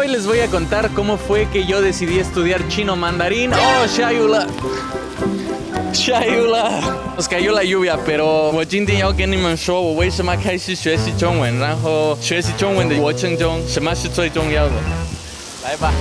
hoy les voy a contar cómo fue que yo decidí estudiar chino mandarín. Oh, Shayula. Nos cayó la lluvia, pero 我今天要跟你们说我为什么开始学习中文，然后学习中文的过程中什么是最重要的。来吧。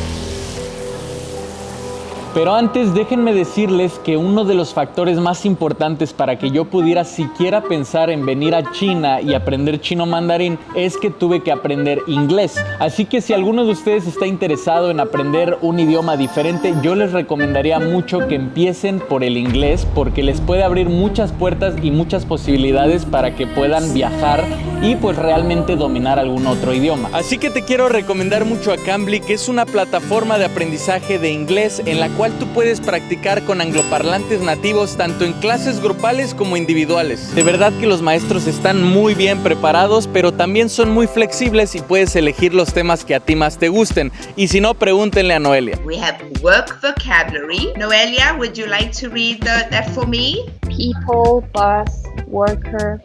Pero antes déjenme decirles que uno de los factores más importantes para que yo pudiera siquiera pensar en venir a China y aprender chino mandarín es que tuve que aprender inglés. Así que si alguno de ustedes está interesado en aprender un idioma diferente, yo les recomendaría mucho que empiecen por el inglés porque les puede abrir muchas puertas y muchas posibilidades para que puedan viajar y pues realmente dominar algún otro idioma. Así que te quiero recomendar mucho a Cambly, que es una plataforma de aprendizaje de inglés en la cual tú puedes practicar con angloparlantes nativos tanto en clases grupales como individuales. De verdad que los maestros están muy bien preparados, pero también son muy flexibles y puedes elegir los temas que a ti más te gusten. Y si no, pregúntenle a Noelia. We have work vocabulary. Noelia, would you like to read that for me? People, bus, worker,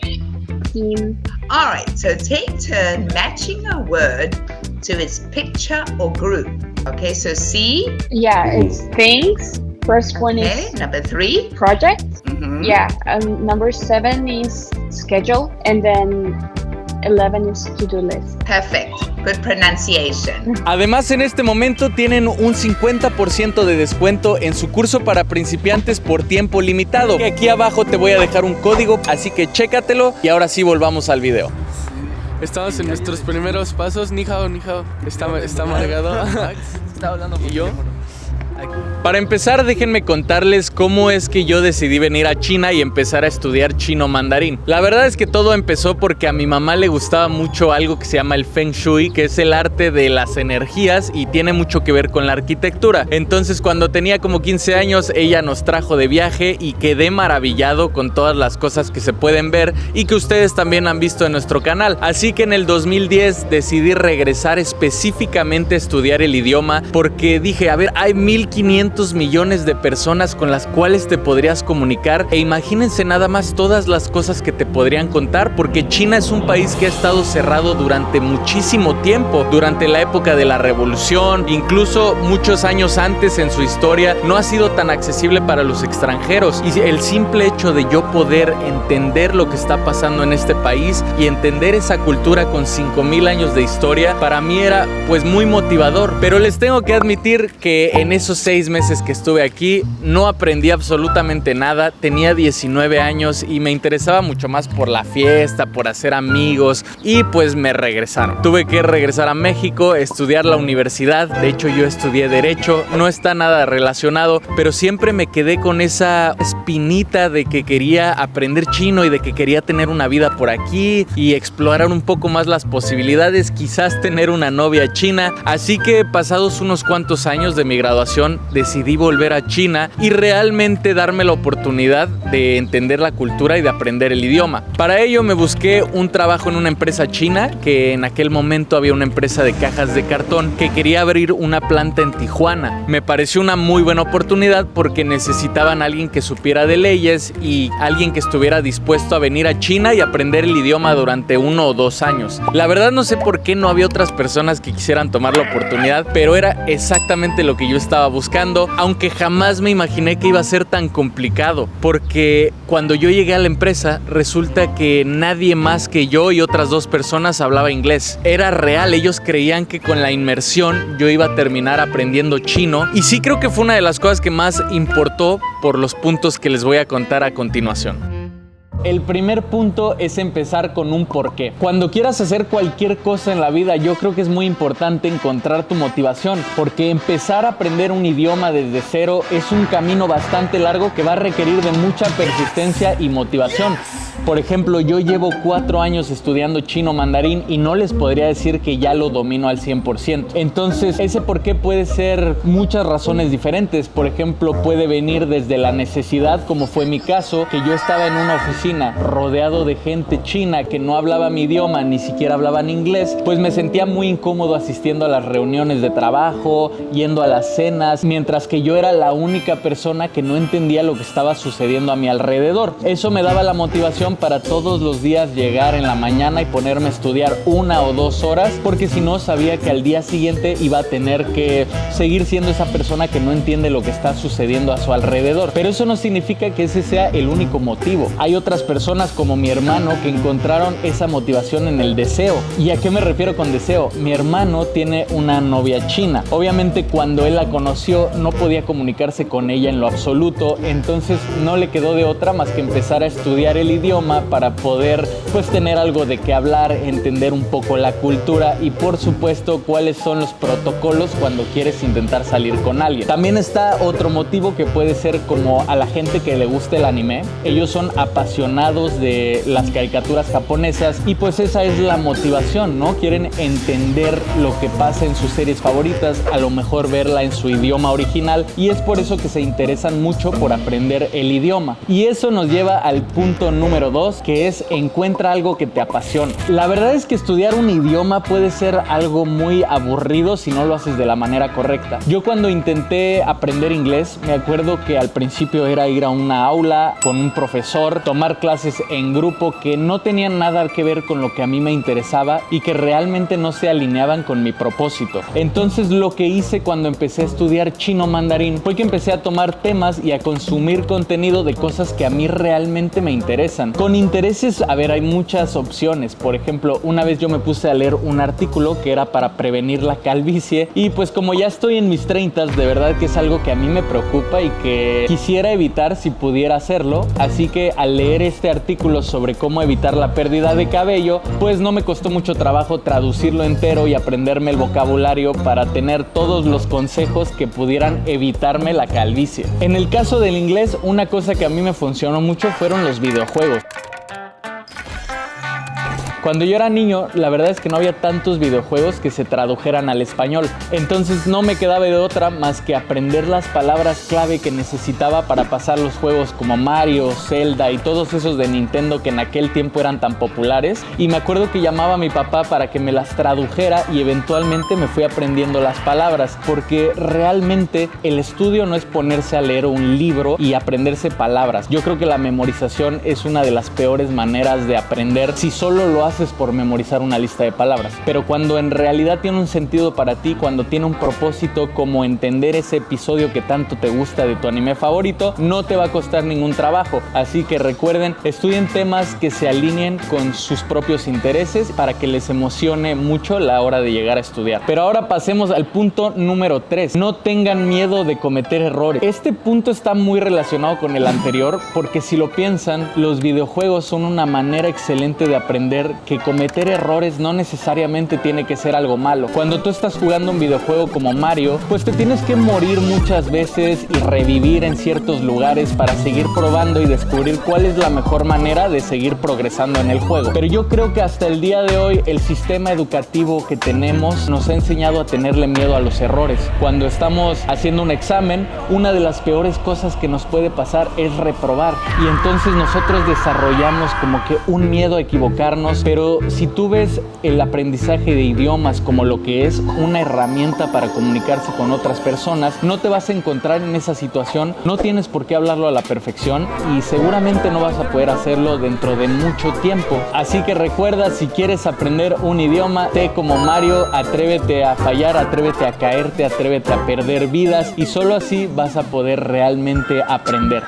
team. All right, so take turn matching a word to its picture or group. Okay, so C. Yeah, it's things. First one is number 3. project. Yeah, number 7 is schedule. And then 11 is to-do list. Perfect. Good pronunciation. Además, en este momento tienen un 50% de descuento en su curso para principiantes por tiempo limitado. Y aquí abajo te voy a dejar un código, así que chécatelo y ahora sí volvamos al video. Estamos en nuestros primeros pasos. Ni hao, ni hao. Está amargado. Está hablando por ¿Y yo? teléfono. Para empezar, déjenme contarles cómo es que yo decidí venir a China y empezar a estudiar chino mandarín. La verdad es que todo empezó porque a mi mamá le gustaba mucho algo que se llama el Feng Shui, que es el arte de las energías y tiene mucho que ver con la arquitectura. Entonces, cuando tenía como 15 años, ella nos trajo de viaje y quedé maravillado con todas las cosas que se pueden ver y que ustedes también han visto en nuestro canal. Así que en el 2010 decidí regresar específicamente a estudiar el idioma porque dije, a ver, hay 1,500 millones de personas con las cuales te podrías comunicar e imagínense nada más todas las cosas que te podrían contar, porque China es un país que ha estado cerrado durante muchísimo tiempo, durante la época de la revolución, incluso muchos años antes en su historia no ha sido tan accesible para los extranjeros, y el simple hecho de yo poder entender lo que está pasando en este país y entender esa cultura con 5,000 años de historia, para mí era pues muy motivador. Pero les tengo que admitir que en esos 6 meses que estuve aquí no aprendí absolutamente nada. Tenía 19 años y me interesaba mucho más por la fiesta, por hacer amigos, y pues me regresaron. Tuve que regresar a México, estudiar la universidad. De hecho, yo estudié Derecho, no está nada relacionado, pero siempre me quedé con esa espinita de que quería aprender chino y de que quería tener una vida por aquí y explorar un poco más las posibilidades, quizás tener una novia china. Así que pasados unos cuantos años de mi graduación, decidí volver a China y realmente darme la oportunidad de entender la cultura y de aprender el idioma. Para ello me busqué un trabajo en una empresa china, que en aquel momento había una empresa de cajas de cartón que quería abrir una planta en Tijuana. Me pareció una muy buena oportunidad porque necesitaban a alguien que supiera de leyes y alguien que estuviera dispuesto a venir a China y aprender el idioma durante 1 o 2 años. La verdad no sé por qué no había otras personas que quisieran tomar la oportunidad, pero era exactamente lo que yo estaba buscando, aunque jamás me imaginé que iba a ser tan complicado, porque cuando yo llegué a la empresa resulta que nadie más que yo y otras 2 personas hablaba inglés. Era real, ellos creían que con la inmersión yo iba a terminar aprendiendo chino, y sí creo que fue una de las cosas que más importó por los puntos que les voy a contar a continuación. El primer punto es empezar con un porqué. Cuando quieras hacer cualquier cosa en la vida, yo creo que es muy importante encontrar tu motivación, porque empezar a aprender un idioma desde cero es un camino bastante largo que va a requerir de mucha persistencia y motivación. Por ejemplo, yo llevo 4 años estudiando chino mandarín y no les podría decir que ya lo domino al 100%. Entonces, ese por qué puede ser muchas razones diferentes. Por ejemplo, puede venir desde la necesidad, como fue mi caso, que yo estaba en una oficina rodeado de gente china que no hablaba mi idioma, ni siquiera hablaban inglés, pues me sentía muy incómodo asistiendo a las reuniones de trabajo, yendo a las cenas, mientras que yo era la única persona que no entendía lo que estaba sucediendo a mi alrededor. Eso me daba la motivación motivación para todos los días llegar en la mañana y ponerme a estudiar 1 o 2 horas, porque si no sabía que al día siguiente iba a tener que seguir siendo esa persona que no entiende lo que está sucediendo a su alrededor. Pero eso no significa que ese sea el único motivo. Hay otras personas como mi hermano que encontraron esa motivación en el deseo. ¿Y a qué me refiero con deseo? Mi hermano tiene una novia china. Obviamente cuando él la conoció no podía comunicarse con ella en lo absoluto, entonces no le quedó de otra más que empezar a estudiar el idioma para poder pues tener algo de qué hablar, entender un poco la cultura y por supuesto cuáles son los protocolos cuando quieres intentar salir con alguien. También está otro motivo que puede ser como a la gente que le gusta el anime. Ellos son apasionados de las caricaturas japonesas y pues esa es la motivación, ¿no? Quieren entender lo que pasa en sus series favoritas, a lo mejor verla en su idioma original, y es por eso que se interesan mucho por aprender el idioma. Y eso nos lleva al punto número 2, que es encuentra algo que te apasiona. La verdad es que estudiar un idioma puede ser algo muy aburrido si no lo haces de la manera correcta. Yo cuando intenté aprender inglés, me acuerdo que al principio era ir a una aula con un profesor, tomar clases en grupo que no tenían nada que ver con lo que a mí me interesaba y que realmente no se alineaban con mi propósito. Entonces lo que hice cuando empecé a estudiar chino mandarín fue que empecé a tomar temas y a consumir contenido de cosas que a mí realmente me interesan. Con intereses, a ver, hay muchas opciones. Por ejemplo, una vez yo me puse a leer un artículo que era para prevenir la calvicie y pues como ya estoy en mis 30s, de verdad que es algo que a mí me preocupa y que quisiera evitar si pudiera hacerlo. Así que al leer este artículo sobre cómo evitar la pérdida de cabello, pues no me costó mucho trabajo traducirlo entero y aprenderme el vocabulario para tener todos los consejos que pudieran evitarme la calvicie. En el caso del inglés, una cosa que a mí me funcionó mucho fueron los videojuegos. Cuando yo era niño, la verdad es que no había tantos videojuegos que se tradujeran al español. Entonces no me quedaba de otra más que aprender las palabras clave que necesitaba para pasar los juegos como Mario, Zelda y todos esos de Nintendo que en aquel tiempo eran tan populares. Y me acuerdo que llamaba a mi papá para que me las tradujera y eventualmente me fui aprendiendo las palabras. Porque realmente el estudio no es ponerse a leer un libro y aprenderse palabras. Yo creo que la memorización es una de las peores maneras de aprender si solo lo haces por memorizar una lista de palabras. Pero cuando en realidad tiene un sentido para ti, cuando tiene un propósito como entender ese episodio que tanto te gusta de tu anime favorito, no te va a costar ningún trabajo. Así que recuerden, estudien temas que se alineen con sus propios intereses para que les emocione mucho la hora de llegar a estudiar. Pero ahora pasemos al punto número 3. No tengan miedo de cometer errores. Este punto está muy relacionado con el anterior porque si lo piensan, los videojuegos son una manera excelente de aprender que cometer errores no necesariamente tiene que ser algo malo. Cuando tú estás jugando un videojuego como Mario, pues te tienes que morir muchas veces y revivir en ciertos lugares para seguir probando y descubrir cuál es la mejor manera de seguir progresando en el juego. Pero yo creo que hasta el día de hoy el sistema educativo que tenemos nos ha enseñado a tenerle miedo a los errores. Cuando estamos haciendo un examen, una de las peores cosas que nos puede pasar es reprobar. Y entonces nosotros desarrollamos como que un miedo a equivocarnos. Pero si tú ves el aprendizaje de idiomas como lo que es una herramienta para comunicarse con otras personas, no te vas a encontrar en esa situación, no tienes por qué hablarlo a la perfección y seguramente no vas a poder hacerlo dentro de mucho tiempo. Así que recuerda, si quieres aprender un idioma, sé como Mario, atrévete a fallar, atrévete a caerte, atrévete a perder vidas y solo así vas a poder realmente aprender.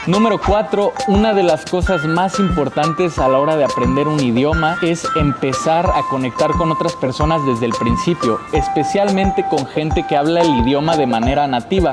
Número 4, una de las cosas más importantes a la hora de aprender un idioma es empezar a conectar con otras personas desde el principio, especialmente con gente que habla el idioma de manera nativa.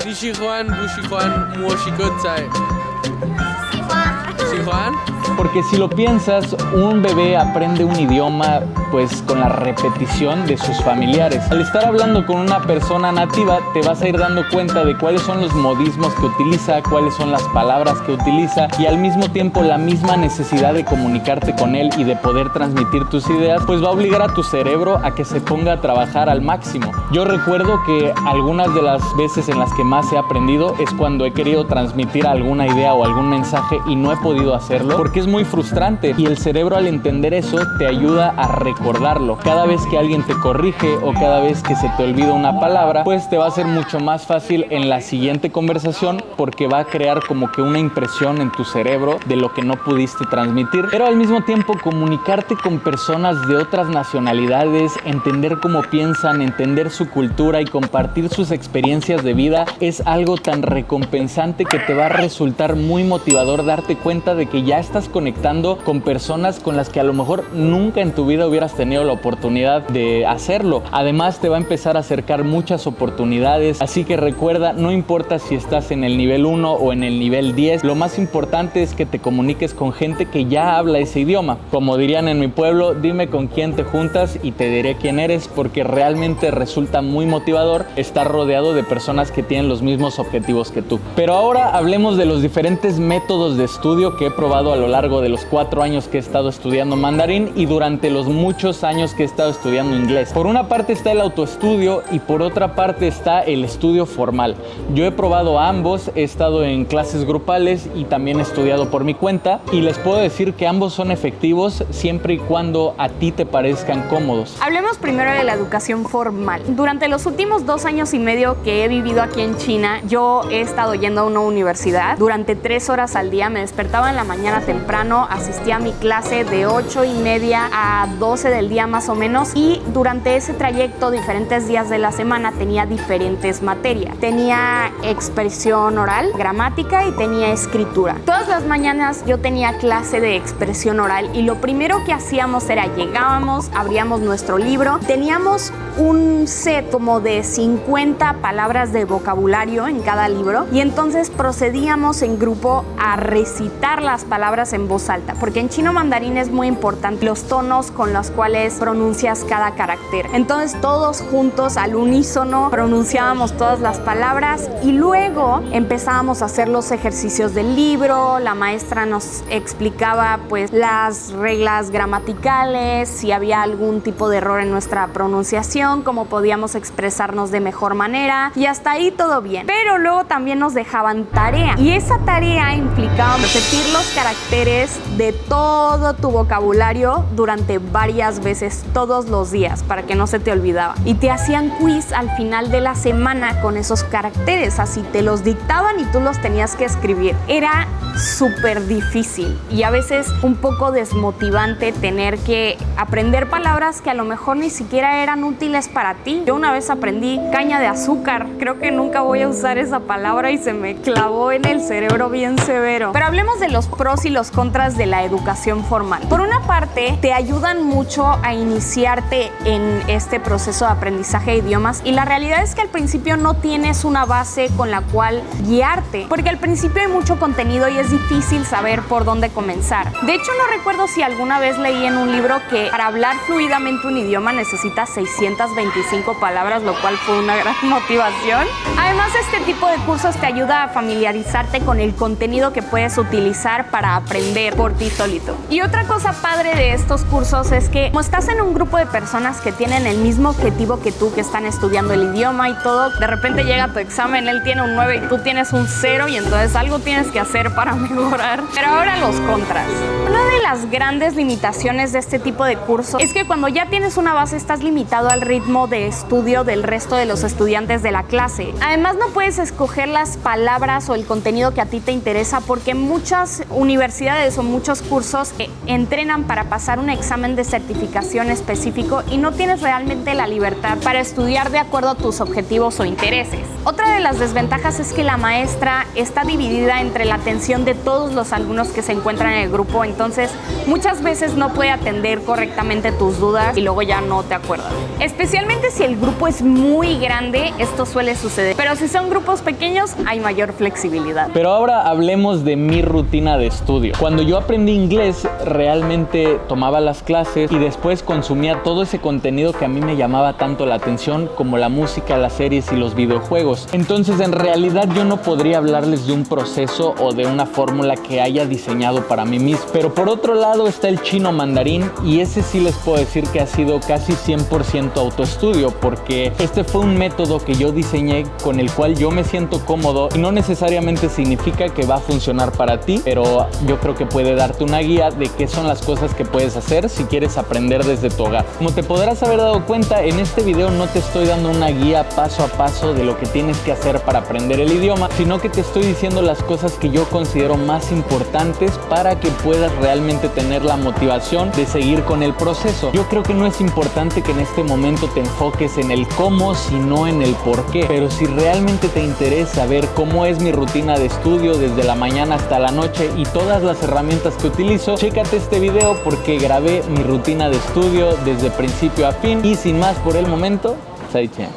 Porque si lo piensas, un bebé aprende un idioma pues con la repetición de sus familiares. Al estar hablando con una persona nativa, te vas a ir dando cuenta de cuáles son los modismos que utiliza, cuáles son las palabras que utiliza y al mismo tiempo la misma necesidad de comunicarte con él y de poder transmitir tus ideas, pues va a obligar a tu cerebro a que se ponga a trabajar al máximo. Yo recuerdo que algunas de las veces en las que más he aprendido es cuando he querido transmitir alguna idea o algún mensaje y no he podido hacerlo porque es muy frustrante y el cerebro al entender eso te ayuda a recordar recordarlo. Cada vez que alguien te corrige o cada vez que se te olvida una palabra, pues te va a ser mucho más fácil en la siguiente conversación, porque va a crear como que una impresión en tu cerebro de lo que no pudiste transmitir. Pero al mismo tiempo, comunicarte con personas de otras nacionalidades, entender cómo piensan, entender su cultura y compartir sus experiencias de vida es algo tan recompensante que te va a resultar muy motivador darte cuenta de que ya estás conectando con personas con las que a lo mejor nunca en tu vida hubieras tenido la oportunidad de hacerlo. Además, te va a empezar a acercar muchas oportunidades, así que recuerda, no importa si estás en el nivel 1 o en el nivel 10, lo más importante es que te comuniques con gente que ya habla ese idioma. Como dirían en mi pueblo, dime con quién te juntas y te diré quién eres, porque realmente resulta muy motivador estar rodeado de personas que tienen los mismos objetivos que tú. Pero ahora hablemos de los diferentes métodos de estudio que he probado a lo largo de los 4 años que he estado estudiando mandarín y durante los muchos años que he estado estudiando inglés. Por una parte está el autoestudio y por otra parte está el estudio formal. Yo he probado ambos, he estado en clases grupales y también he estudiado por mi cuenta, y les puedo decir que ambos son efectivos siempre y cuando a ti te parezcan cómodos. Hablemos primero de la educación formal. Durante los últimos 2 años y medio que he vivido aquí en China, yo he estado yendo a una universidad. Durante 3 horas al día me despertaba en la mañana temprano, asistía a mi clase de 8:30 a 12 del día más o menos, y durante ese trayecto, diferentes días de la semana, tenía diferentes materias. Tenía expresión oral, gramática y tenía escritura. Todas las mañanas yo tenía clase de expresión oral y lo primero que hacíamos era llegábamos, abríamos nuestro libro, teníamos un set como de 50 palabras de vocabulario en cada libro y entonces procedíamos en grupo a recitar las palabras en voz alta, porque en chino mandarín es muy importante los tonos con los cuales pronuncias cada carácter. Entonces todos juntos al unísono pronunciábamos todas las palabras y luego empezábamos a hacer los ejercicios del libro. La maestra nos explicaba pues las reglas gramaticales, si había algún tipo de error en nuestra pronunciación, cómo podíamos expresarnos de mejor manera, y hasta ahí todo bien. Pero luego también nos dejaban tarea y esa tarea implicaba repetir los caracteres de todo tu vocabulario durante varias veces todos los días para que no se te olvidaba, y te hacían quiz al final de la semana con esos caracteres, así te los dictaban y tú los tenías que escribir. Era súper difícil y a veces un poco desmotivante tener que aprender palabras que a lo mejor ni siquiera eran útiles para ti. Yo una vez aprendí caña de azúcar, creo que nunca voy a usar esa palabra y se me clavó en el cerebro bien severo. Pero hablemos de los pros y los contras de la educación formal. Por una parte, te ayudan mucho a iniciarte en este proceso de aprendizaje de idiomas, y la realidad es que al principio no tienes una base con la cual guiarte, porque al principio hay mucho contenido y es difícil saber por dónde comenzar. De hecho, no recuerdo si alguna vez leí en un libro que para hablar fluidamente un idioma necesitas 625 palabras, lo cual fue una gran motivación. Además, este tipo de cursos te ayuda a familiarizarte con el contenido que puedes utilizar para aprender por ti solito. Y otra cosa padre de estos cursos es que como estás en un grupo de personas que tienen el mismo objetivo que tú, que están estudiando el idioma y todo, de repente llega tu examen, él tiene un 9 y tú tienes un 0, y entonces algo tienes que hacer para mejorar. Pero ahora los contras. Una de las grandes limitaciones de este tipo de cursos es que cuando ya tienes una base estás limitado al ritmo de estudio del resto de los estudiantes de la clase. Además, no puedes escoger las palabras o el contenido que a ti te interesa, porque muchas universidades o muchos cursos entrenan para pasar un examen de certificación específico y no tienes realmente la libertad para estudiar de acuerdo a tus objetivos o intereses. Otra de las desventajas es que la maestra está dividida entre la atención de todos los alumnos que se encuentran en el grupo, entonces muchas veces no puede atender correctamente tus dudas y luego ya no te acuerdas. Especialmente si el grupo es muy grande, esto suele suceder, pero si son grupos pequeños hay mayor flexibilidad. Pero ahora hablemos de mi rutina de estudio. Cuando yo aprendí inglés, realmente tomaba las clases y después consumía todo ese contenido que a mí me llamaba tanto la atención, como la música, las series y los videojuegos. Entonces, en realidad yo no podría hablarles de un proceso o de una fórmula que haya diseñado para mí mismo. Pero por otro lado, lado está el chino mandarín y ese sí les puedo decir que ha sido casi 100% autoestudio, porque este fue un método que yo diseñé con el cual yo me siento cómodo y no necesariamente significa que va a funcionar para ti, pero yo creo que puede darte una guía de qué son las cosas que puedes hacer si quieres aprender desde tu hogar. Como te podrás haber dado cuenta, en este video no te estoy dando una guía paso a paso de lo que tienes que hacer para aprender el idioma, sino que te estoy diciendo las cosas que yo considero más importantes para que puedas realmente tener la motivación de seguir con el proceso. Yo creo que no es importante que en este momento te enfoques en el cómo, sino en el por qué. Pero si realmente te interesa ver cómo es mi rutina de estudio desde la mañana hasta la noche y todas las herramientas que utilizo, chécate este video porque grabé mi rutina de estudio desde principio a fin. Y sin más por el momento, Zaijian.